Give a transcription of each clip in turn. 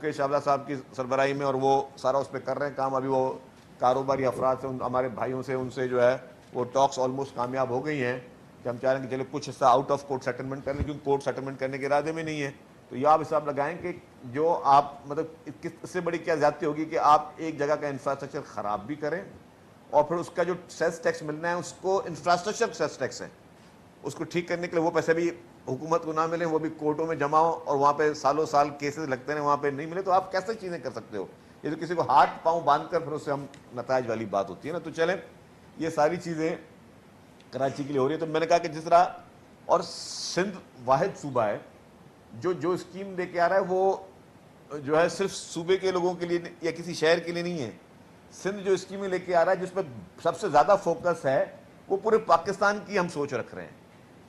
मुकेश चावला साहब की सरबराही में, और वो सारा उस पर कर रहे हैं काम। अभी वो कारोबारी अफराद से, हमारे भाइयों से, उनसे जो है वो टॉक्स ऑलमोस्ट कामयाब हो गई हैं कि हम चाह रहे हैं कि चलो कुछ हिस्सा आउट ऑफ कोर्ट सेटलमेंट कर लें, क्योंकि कोर्ट सेटलमेंट करने के इरादे में नहीं है। तो ये आप हिसाब लगाएं कि जो आप मतलब इससे बड़ी क्या ज्यादती होगी कि आप एक जगह का इंफ्रास्ट्रक्चर ख़राब भी करें और फिर उसका जो सेस टैक्स मिलना है उसको इंफ्रास्ट्रक्चर सेस टैक्स है, उसको ठीक करने के लिए वो पैसे भी हुकूमत को ना मिले, वो भी कोर्टों में जमा हो और वहाँ पे सालों साल केसेस लगते हैं, वहाँ पे नहीं मिले, तो आप कैसे चीज़ें कर सकते हो? ये तो किसी को हाथ पांव बांध कर फिर उससे हम नताज वाली बात होती है ना। तो चलें, ये सारी चीज़ें कराची के लिए हो रही है। तो मैंने कहा कि जिस तरह, और सिंध वाहिद सूबा है जो जो स्कीम लेके आ रहा है वो जो है सिर्फ सूबे के लोगों के लिए या किसी शहर के लिए नहीं है। सिंध जो स्कीमें लेके आ रहा है जिसमें सबसे ज़्यादा फोकस है वो पूरे पाकिस्तान की हम सोच रख रहे हैं।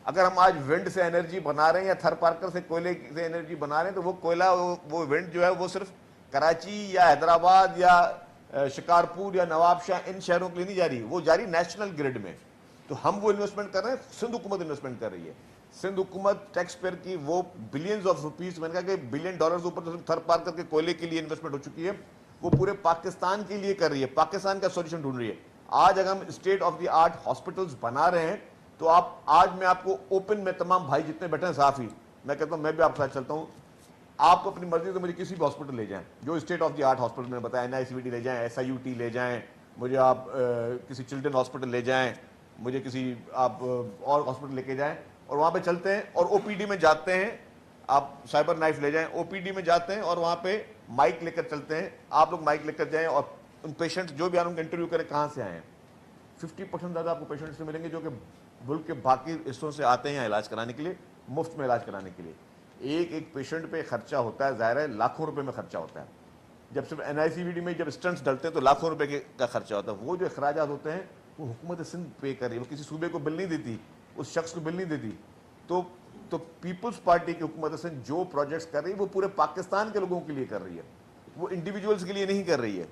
अगर हम आज विंड से एनर्जी बना रहे हैं या थर पार्कर से कोयले से एनर्जी बना रहे हैं, तो वो कोयला, वो विंड जो है वो सिर्फ कराची या हैदराबाद या शिकारपुर या नवाबशाह इन शहरों के लिए नहीं जा रही, वो जा रही नेशनल ग्रिड में। तो हम वो इन्वेस्टमेंट कर रहे हैं, सिंध हुकूमत इन्वेस्टमेंट कर रही है। सिंध हुकूमत टैक्स पेयर की वो बिलियंस ऑफ रुपीस, मैंने कहा कि $1 बिलियन ऊपर तो थर पार्कर के कोयले के लिए इन्वेस्टमेंट हो चुकी है, वो पूरे पाकिस्तान के लिए कर रही है, पाकिस्तान का सॉल्यूशन ढूंढ रही है। आज अगर हम state of the art hospitals बना रहे हैं, तो आप आज मैं आपको ओपन में, तमाम भाई जितने बैठे हैं साफ ही, मैं कहता हूँ मैं भी आपके साथ चलता हूँ, आप अपनी मर्जी से मुझे किसी भी हॉस्पिटल ले जाएं, जो state of the art hospital मैंने बताया, NICVT ले जाएं, SIUT ले जाएं, मुझे आप किसी चिल्ड्रन हॉस्पिटल ले जाएं, मुझे किसी आप और हॉस्पिटल लेके जाएं, और वहाँ पे चलते हैं और OPD में जाते हैं, आप साइबर नाइफ ले जाएं, OPD में जाते हैं और वहाँ पे माइक लेकर चलते हैं, आप लोग माइक लेकर जाएं और उन पेशेंट जो भी उनका इंटरव्यू करें कहाँ से आए हैं। 50% ज़्यादा आपको पेशेंट्स से मिलेंगे जो कि मुल्क के बाकी हिस्सों से आते हैं इलाज कराने के लिए, मुफ्त में इलाज कराने के लिए। एक एक पेशेंट पे खर्चा होता है, ज़ाहिर है लाखों रुपए में खर्चा होता है। जब सिर्फ NICVT में जब स्टंट्स डलते हैं तो लाखों रुपए का खर्चा होता है। वो जो अखराजात होते हैं वो हुकूमत सिंध पे कर रही है, वो किसी सूबे को बिल नहीं देती, उस शख्स को बिल नहीं देती। तो पीपल्स पार्टी की हुकूमत सिंध जो प्रोजेक्ट्स कर रही है वो पूरे पाकिस्तान के लोगों के लिए कर रही है, वो इंडिविजुअल्स के लिए नहीं कर रही है।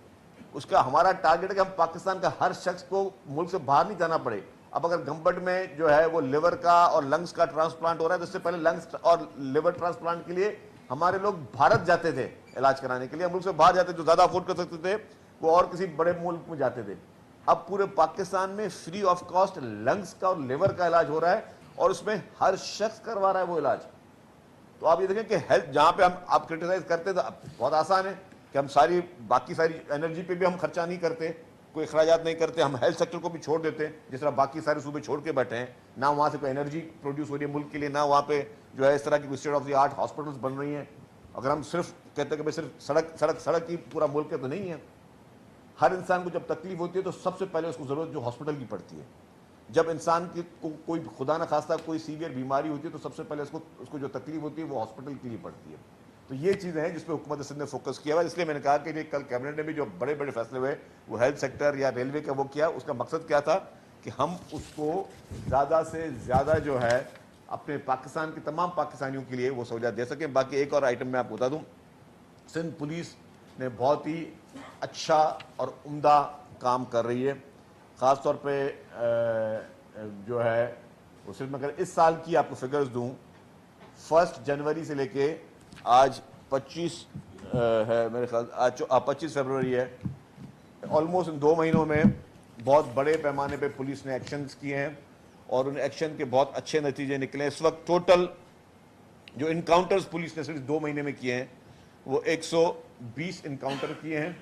उसका हमारा टारगेट है कि हम पाकिस्तान का हर शख्स को मुल्क से बाहर नहीं जाना पड़े। अब अगर गंबट में जो है वो लिवर का और लंग्स का ट्रांसप्लांट हो रहा है, तो इससे पहले लंग्स और लिवर ट्रांसप्लांट के लिए हमारे लोग भारत जाते थे इलाज कराने के लिए, मुल्क से बाहर जाते, जो ज़्यादा अफोर्ड कर सकते थे वो और किसी बड़े मुल्क में जाते थे। अब पूरे पाकिस्तान में फ्री ऑफ कॉस्ट लंग्स का और लिवर का इलाज हो रहा है और उसमें हर शख्स करवा रहा है वो इलाज। तो आप ये देखें कि हेल्थ जहाँ पे हम आप क्रिटिसाइज करते थे, बहुत आसान है कि हम बाकी सारी एनर्जी पे भी हम खर्चा नहीं करते, कोई अखराजात नहीं करते, हम हेल्थ सेक्टर को भी छोड़ देते हैं, जिस तरह बाकी सारे सूबे छोड़ के बैठे हैं। ना वहाँ से कोई एनर्जी प्रोड्यूस हो रही है मुल्क के लिए, ना वहाँ पे जो है इस तरह की state of the art hospitals बन रही हैं। अगर हम सिर्फ कहते हैं कि भाई सिर्फ सड़क की पूरा मुल्क है, तो नहीं है। हर इंसान को जब तकलीफ होती है तो सबसे पहले उसको ज़रूरत जो हॉस्पिटल की पड़ती है। जब इंसान की कोई खुदा न खास्ता कोई सीवियर बीमारी होती है तो सबसे पहले उसको जो तकलीफ होती है वो हॉस्पिटल के लिए पड़ती है। तो ये चीज़ें हैं जिस पर हुकूमत सिंध ने फोकस किया हुआ। इसलिए मैंने कहा कि ये कल कैबिनेट ने भी जो बड़े बड़े फैसले हुए वो हेल्थ सेक्टर या रेलवे का वो किया, उसका मकसद क्या था कि हम उसको ज़्यादा से ज़्यादा जो है अपने पाकिस्तान के तमाम पाकिस्तानियों के लिए वो सहूलियत दे सकें। बाकी एक और आइटम मैं आपको बता दूँ, सिंध पुलिस ने बहुत ही अच्छा और उम्दा काम कर रही है। ख़ास तौर पे जो है वो सिर्फ मैं इस साल की आपको फिगर्स दूं, 1 जनवरी से लेके आज 25 है मेरे ख्याल, आज 25 फरवरी है। ऑलमोस्ट इन 2 महीनों में बहुत बड़े पैमाने पे पुलिस ने एक्शंस किए हैं और उन एक्शन के बहुत अच्छे नतीजे निकले। इस वक्त टोटल जो इनकाउंटर्स पुलिस ने सिर्फ 2 महीने में किए हैं वो 120 इनकाउंटर किए हैं।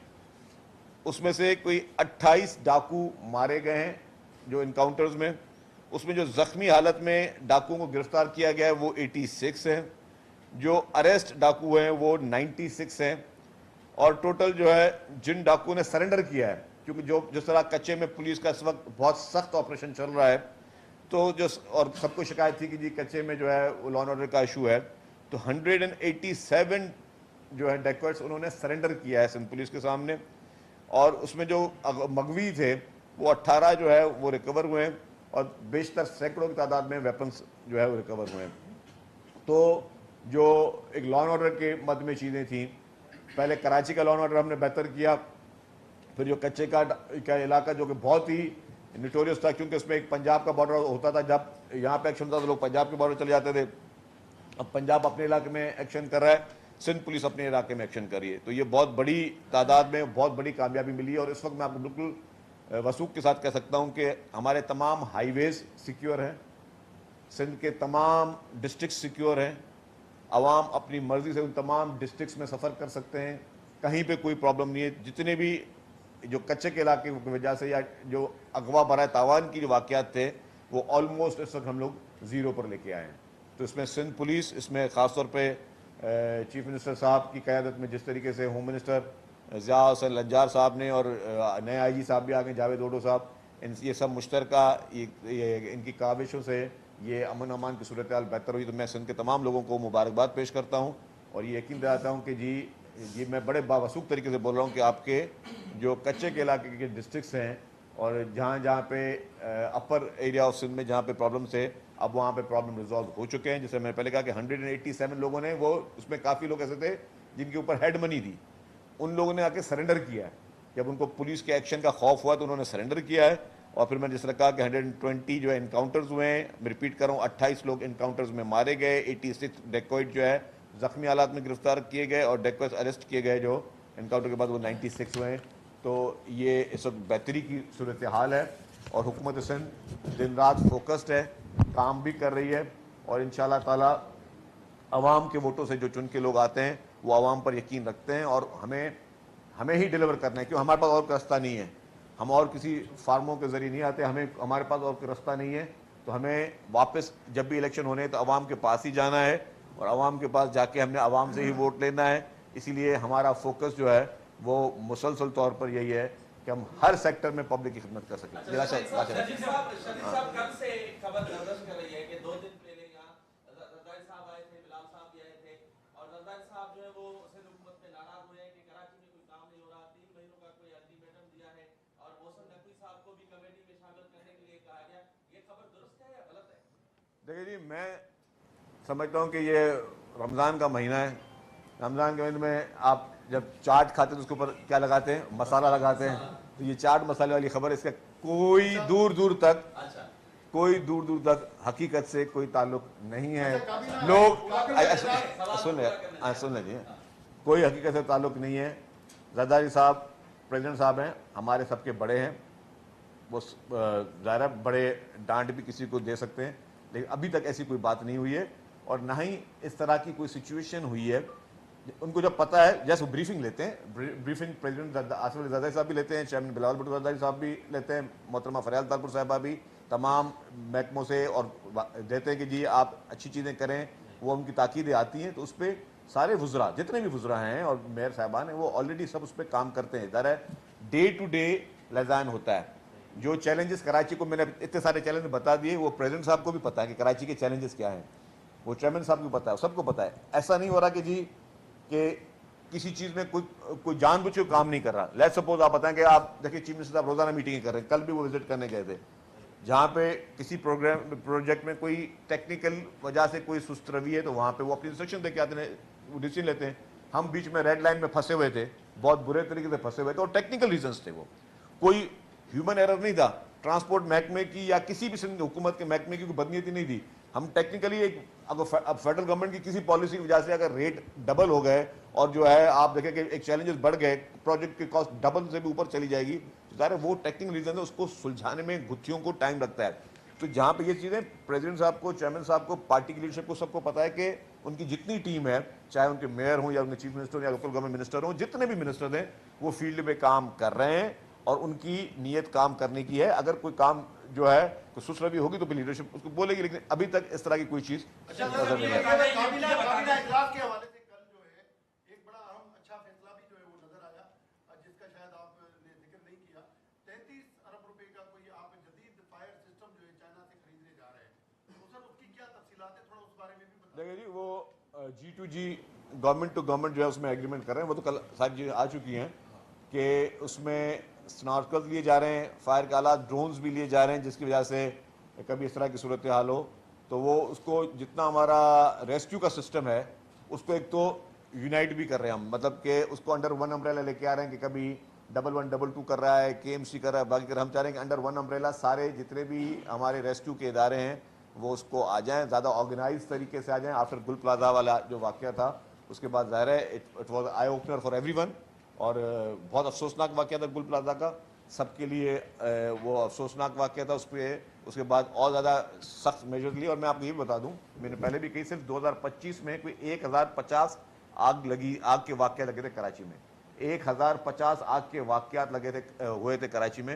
उसमें से कोई 28 डाकू मारे गए हैं जो इनकाउंटर्स में। उसमें जो ज़ख्मी हालत में डाकुओं को गिरफ्तार किया गया है वो 86 है, जो अरेस्ट डाकू हैं वो 96 हैं, और टोटल जो है जिन डाकुओं ने सरेंडर किया है, क्योंकि जिस तरह कच्चे में पुलिस का इस वक्त बहुत सख्त ऑपरेशन चल रहा है, तो और सबको शिकायत थी कि जी कच्चे में जो है वो लॉ एंड ऑर्डर का इशू है, तो 187 जो है डेकर्स उन्होंने सरेंडर किया है सिंध पुलिस के सामने। और उसमें जो मगवी थे वो 18 जो है वो रिकवर हुए हैं और बेशतर सैकड़ों की तादाद में वेपन्स जो है वो रिकवर हुए हैं। तो जो एक लॉ एंड ऑर्डर के मद में चीज़ें थी, पहले कराची का लॉ एंड ऑर्डर हमने बेहतर किया, फिर जो कच्चे का इलाका जो कि बहुत ही नोटोरियस था क्योंकि उसमें एक पंजाब का बॉर्डर होता था, जब यहाँ पे एक्शन होता था तो लोग पंजाब के बॉर्डर चले जाते थे। अब पंजाब अपने इलाके में एक्शन कर रहा है, सिंध पुलिस अपने इलाके में एक्शन कर रही है। तो ये बहुत बड़ी तादाद में बहुत बड़ी कामयाबी मिली है। और इस वक्त मैं आपको बिल्कुल वसूख के साथ कह सकता हूँ कि हमारे तमाम हाईवेज सिक्योर हैं, सिंध के तमाम डिस्ट्रिक्ट सिक्योर हैं, आवाम अपनी मर्ज़ी से उन तमाम डिस्ट्रिक्ट्स में सफ़र कर सकते हैं, कहीं पे कोई प्रॉब्लम नहीं है। जितने भी जो कच्चे के इलाके की वजह से या जो अगवा बराए तावान की जो वाक़यात थे वो ऑलमोस्ट इस वक्त हम लोग ज़ीरो पर लेके आए हैं। तो इसमें सिंध पुलिस, इसमें ख़ास तौर पे चीफ मिनिस्टर साहब की क़यादत में जिस तरीके से होम मिनिस्टर ज़िया हुसैन लज्जार साहब ने और नए आईजी साहब भी आ गए, जावेद ओडो साहब, ये सब मुश्तरका इनकी काविशों से ये अमन अमान की सूरत हाल बेहतर हुई। तो मैं सिंध के तमाम लोगों को मुबारकबाद पेश करता हूँ और ये यकीन दिलाता हूँ कि जी ये मैं बड़े बावसूख तरीके से बोल रहा हूँ कि आपके जो कच्चे के इलाके के डिस्ट्रिक्ट्स हैं और जहाँ पे अपर एरिया ऑफ सिंध में जहाँ पे प्रॉब्लम थे, अब वहाँ पे प्रॉब्लम रिजॉल्व हो चुके हैं। जैसे मैंने पहले कहा कि 187 लोगों ने, वो उसमें काफ़ी लोग ऐसे थे जिनके ऊपर हेड मनी थी, उन लोगों ने आके सरेंडर किया है। जब उनको पुलिस के एक्शन का खौफ हुआ तो उन्होंने सरेंडर किया है। और फिर मैंने जिस तरह कहा कि 120 जो है इनकाउंटर्स हुए हैं, मैं रिपीट कर रहा हूँ, 28 लोग इनकाउंटर्स में मारे गए, 86 डेकोइट जो है ज़ख्मी हालात में गिरफ्तार किए गए और डेकोइट्स अरेस्ट किए गए जो इनकाउंटर के बाद वो 96 हुए हैं। तो ये इस वक्त बेहतरी की सूरत हाल है और हुकूमत सिंध दिन रात फोकस्ड है, काम भी कर रही है और इंशाअल्लाह ताला अवाम के वोटों से जो चुन के लोग आते हैं वो अवाम पर यकीन रखते हैं और हमें ही डिलीवर करना है, क्यों हमारे पास और कोई रास्ता नहीं है। हम और किसी फार्मों के ज़रिए नहीं आते, हमारे पास और कोई रास्ता नहीं है। तो हमें वापस जब भी इलेक्शन होने हैं तो अवाम के पास ही जाना है और अवाम के पास जाके हमने अवाम से ही वोट लेना है। इसीलिए हमारा फोकस जो है वो मुसलसल तौर पर यही है कि हम हर सेक्टर में पब्लिक की खिदमत कर सकें। देखिए जी, मैं समझता हूँ कि ये रमज़ान का महीना है। रमज़ान के महीने में आप जब चाट खाते हैं तो उसके ऊपर क्या लगाते हैं, मसाला लगाते हैं। तो ये चाट मसाले वाली खबर, इसका कोई दूर दूर तक हकीकत से कोई ताल्लुक नहीं है। लोग सुन लीजिए, कोई हकीकत से ताल्लुक नहीं है। जरदारी साहब प्रेसिडेंट साहब हैं, हमारे सबके बड़े हैं, वो ज़ाहिर है बड़े डांट भी किसी को दे सकते हैं, लेकिन अभी तक ऐसी कोई बात नहीं हुई है और ना ही इस तरह की कोई सिचुएशन हुई है। उनको जब पता है, जैसे वो ब्रीफिंग लेते हैं, ब्रीफिंग प्रेसिडेंट आसिफ अली जरदारी साहब भी लेते हैं, चेयरमैन बिलावल भुट्टो जरदारी साहब भी लेते हैं, मोहतरमा फरियाल तारपुर साहिबा भी तमाम महकमों से और देते हैं कि जी आप अच्छी चीज़ें करें, वो उनकी ताकीदें आती हैं। तो उस पर सारे वुज़रा, जितने भी वुज़रा हैं और मेयर साहबान हैं, वो ऑलरेडी सब उस पर काम करते हैं। ज़रा डे टू डे लैज़ान होता है। जो चैलेंजेस कराची को, मैंने इतने सारे चैलेंज बता दिए, वो प्रेसिडेंट साहब को भी पता है कि कराची के चैलेंजेस क्या हैं, वो चेयरमैन साहब को पता है, सबको पता है। ऐसा नहीं हो रहा कि जी कि किसी चीज़ में कोई जानबूझ के काम नहीं कर रहा। लेट्स सपोज आप बताएं कि आप देखिए चीफ मिनिस्टर साहब रोज़ाना मीटिंगें कर रहे हैं, कल भी वो विजिट करने गए थे, जहाँ पे किसी प्रोजेक्ट में कोई टेक्निकल वजह से कोई सुस्त रवि है तो वहाँ पे वो अपनी इंस्ट्रक्शन दे के आते हैं, वो डिसीजन लेते हैं। हम बीच में रेड लाइन में फंसे हुए थे, बहुत बुरे तरीके से फंसे हुए थे और टेक्निकल रीजंस थे, वो कोई ह्यूमन एरर नहीं था। ट्रांसपोर्ट महकमे की या किसी भी सिंध हुकूमत के महकमे की कोई बदनीयती नहीं थी। हम टेक्निकली अब फेडरल गवर्नमेंट की किसी पॉलिसी की वजह से अगर रेट डबल हो गए और जो है आप देखें कि एक चैलेंजेस बढ़ गए, प्रोजेक्ट की कॉस्ट डबल से भी ऊपर चली जाएगी, तो ज़ाहिर है वो टेक्निकल रीजन है, उसको सुलझाने में गुत्थियों को टाइम लगता है। तो जहाँ पे ये चीज़ें प्रेसिडेंट साहब को, चेयरमैन साहब को, पार्टी की लीडरशिप को सबको पता है कि उनकी जितनी टीम है, चाहे उनके मेयर हों या उनके चीफ मिनिस्टर या लोकल गवर्नमेंट मिनिस्टर हों, जितने भी मिनिस्टर हैं वो फील्ड में काम कर रहे हैं और उनकी नीयत काम करने की है। अगर कोई काम जो है कोई सुसरवी होगी तो फिर लीडरशिप उसको बोलेगी, लेकिन अभी तक इस तरह की कोई चीज़ नजर नहीं है। देखिए जी, वो G2G गवर्नमेंट टू गवर्नमेंट जो है उसमें एग्रीमेंट कर रहे हैं, वो तो कल सारी चीज़ें आ चुकी हैं कि उसमें स्नॉर्कल्स लिए जा रहे हैं, फायर के आलात, ड्रोन्स भी लिए जा रहे हैं, जिसकी वजह से कभी इस तरह की सूरत हाल हो तो वो उसको जितना हमारा रेस्क्यू का सिस्टम है उसको एक तो यूनाइट भी कर रहे हैं हम, मतलब कि उसको अंडर वन अम्ब्रेला लेके आ रहे हैं कि कभी 11 22 कर रहा है, KMC कर रहा है, बाकी कर हम चाह रहे हैं कि अंडर वन अम्ब्रेला सारे जितने भी हमारे रेस्क्यू के इदारे हैं वो उसको आ जाएं, ज़्यादा ऑर्गेनाइज तरीके से आ जाएं। आफ्टर गुल प्लाजा वाला जो वाक़या था اس کے بعد ظاہر ہے it was eye opener for every one, اور بہت افسوسناک واقعہ تھا گل پلازا کا، سب کے لیے وہ افسوسناک واقعہ تھا. اس کے بعد اور زیادہ سخت میجر لیے. اور میں آپ کو یہ بھی بتا دوں، میں نے پہلے بھی کہی، صرف 2025 میں کوئی 1050 آگ کے واقعات لگے تھے کراچی میں. 1050 آگ کے واقعات ہوئے تھے کراچی میں.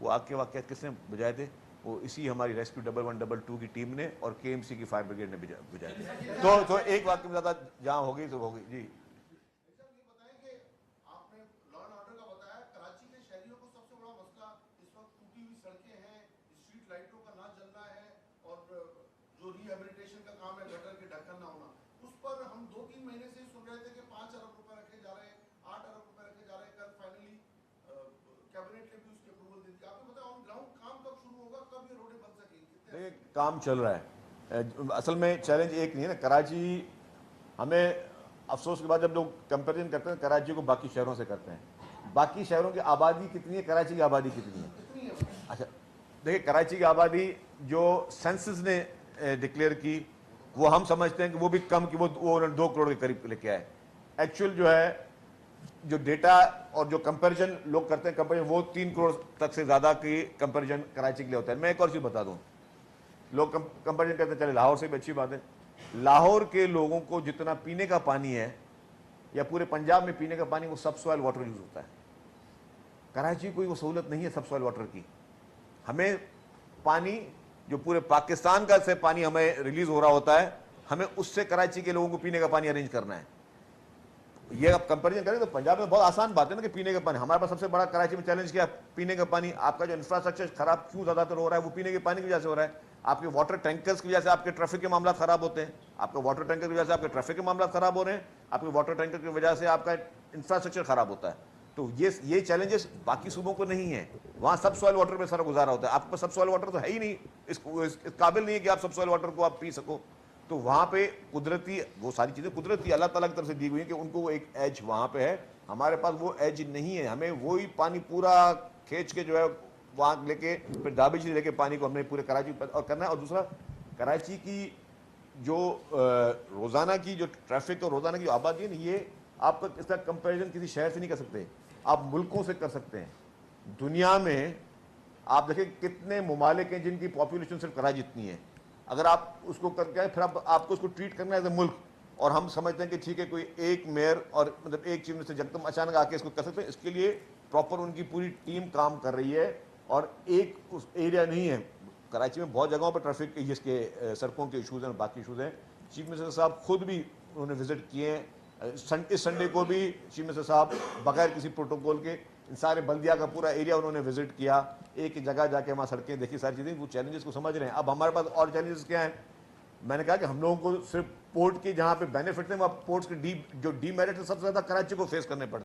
وہ آگ کے واقعات کس نے بجھائے تھے؟ وہ اسی ہماری ریسکیو 1122 کی ٹیم نے اور KMC کی فائر بریگیڈ نے بجھائے تھے. تو ایک واقعے میں زیادہ جہاں ہو گئی تو ہو گئی. جی جو ری ہیبلیٹیشن کا کام ہے، گٹر کے ڈھکن نہ ہونا، اس پر ہم 2-3 مہینے سے سن رہے تھے کہ 5 ارب روپے رکھے جا رہے ہیں، 8 ارب روپے رکھے جا رہے ہیں. کل فائنلی کیبنٹ نے بھی اس کی اپروول دے دی. آپ کو پتا آن گراؤنڈ کام کب شروع ہوگا، کب یہ روڈیں بن سکیں گی؟ دیکھیں کام چل رہا ہے. اصل میں چیلنج ایک نہیں ہے نا. کراچی، ہمیں افسوس کے بعد جب لوگ کمپیریزن کرتے ہیں کراچی کو باقی شہروں سے کرتے ہیں، باقی شہروں کی آبادی کتنی ہے، کراچی کی آبادی کتنی ہے؟ اچھا دیکھیں، کراچی کی آبادی جو سینسس نے ڈکلیئر کی، وہ ہم سمجھتے ہیں کہ وہ بھی کم کی، وہ 2 کروڑ کے قریب لے کے آئے. ایکچوئل جو ہے، جو ڈیٹا اور جو کمپیریزن لوگ کرتے ہیں کمپیریزن، وہ 3 کروڑ تک سے زیادہ کی کمپیریزن کراچی کے لیے ہوتا ہے. میں ایک اور چیز بتا دوں، لوگ کمپیریزن کرتے ہیں، چلے لاہور سے بھی اچھی بات ہے. لاہور کے لوگوں کو جتنا پینے کا پانی ہے یا پورے پنجاب میں پینے کا پانی، وہ سب سوائل واٹر یوز ہوتا ہے. کراچی کوئی وہ سہولت نہیں ہے سب سوائل واٹر کی. ہمیں پانی جو پورے پاکستان کا سے پانی ہمیں ریلیز ہو رہا ہوتا ہے، ہمیں اس سے کراچی کے لوگوں کو پینے کا پانی ارینج کرنا ہے. یہ آپ کمپیریزن کریں تو پنجاب میں بہت آسان بات ہے نا کہ پینے کا پانی. ہمارے پاس سب سے بڑا کراچی میں چیلنج کیا؟ پینے کا پانی. آپ کا جو انفراسٹرکچر خراب کیوں زیادہ تر ہو رہا ہے؟ وہ پینے کے پانی کی وجہ سے ہو رہا ہے. آپ کے واٹر ٹینکرز کی وجہ سے آپ کے ٹریفک کے معاملات خراب ہوتے ہیں. آپ کا واٹر ٹینکر کی وجہ سے آپ کے ٹریفک کے معاملات خراب ہو رہے ہیں. آپ کے واٹر ٹینکر کی وجہ سے آپ کا انفراسٹرکچر خراب ہوتا ہے. تو یہ چیلنجز باقی صوبوں کو نہیں ہیں. وہاں سب سوائل واٹر پہ سارا گزارا ہوتا ہے. آپ کے پاس سب سوائل واٹر تو ہے ہی نہیں، اس قابل نہیں ہے کہ آپ سب سوائل واٹر کو آپ پی سکو. تو وہاں پہ قدرتی، وہ ساری چیزیں قدرتی اللہ تعالیٰ کی طرف سے دی ہوئی ہیں کہ ان کو وہ ایک ایج وہاں پہ ہے. ہمارے پاس وہ ایج نہیں ہے. ہمیں وہی پانی پورا کھینچ کے جو ہے وہاں لے کے، پھر دابچ لے کے پانی کو ہم نے پورے کراچی اور کرنا ہے. اور دوسرا، کراچی کی جو روزانہ کی جو ٹریفک اور روزانہ کی جو آبادی ہے نا، یہ آپ کا اس کا کمپیریزن کسی شہر سے نہیں کر سکتے، آپ ملکوں سے کر سکتے ہیں. دنیا میں آپ دیکھیں کتنے ممالک ہیں جن کی پاپولیشن صرف کراچی جتنی ہے. اگر آپ اس کو کر کے پھر آپ کو اس کو ٹریٹ کرنا ہے ایز اے ملک، اور ہم سمجھتے ہیں کہ ٹھیک ہے کوئی ایک میئر اور مطلب ایک چیف منسٹر جب اچانک آ کے اس کو کر سکتے ہیں، اس کے لیے پراپر ان کی پوری ٹیم کام کر رہی ہے. اور ایک اس ایریا نہیں ہے. کراچی میں بہت جگہوں پر ٹریفک جس کے سڑکوں کے ایشوز ہیں اور باقی ایشوز ہیں. چیف منسٹر صاحب خود بھی انہوں نے وزٹ کیے ہیں. اس سنڈے کو بھی چیف منسٹر صاحب بغیر کسی پروٹوکول کے ان سارے بلدیہ کا پورا ایریا انہوں نے وزٹ کیا. ایک جگہ جا کے وہاں سڑکیں دیکھی، ساری چیزیں. وہ چیلنجز کو سمجھ رہے ہیں. اب ہمارے پاس اور چیلنجز کیا ہیں؟ میں نے کہا کہ ہم لوگوں کو صرف پورٹ کی جہاں پہ بینیفٹ ہیں، وہ پورٹس کے جو ڈی میرٹ سب سے زیادہ کراچی کو فیس کرنے پڑتے ہیں.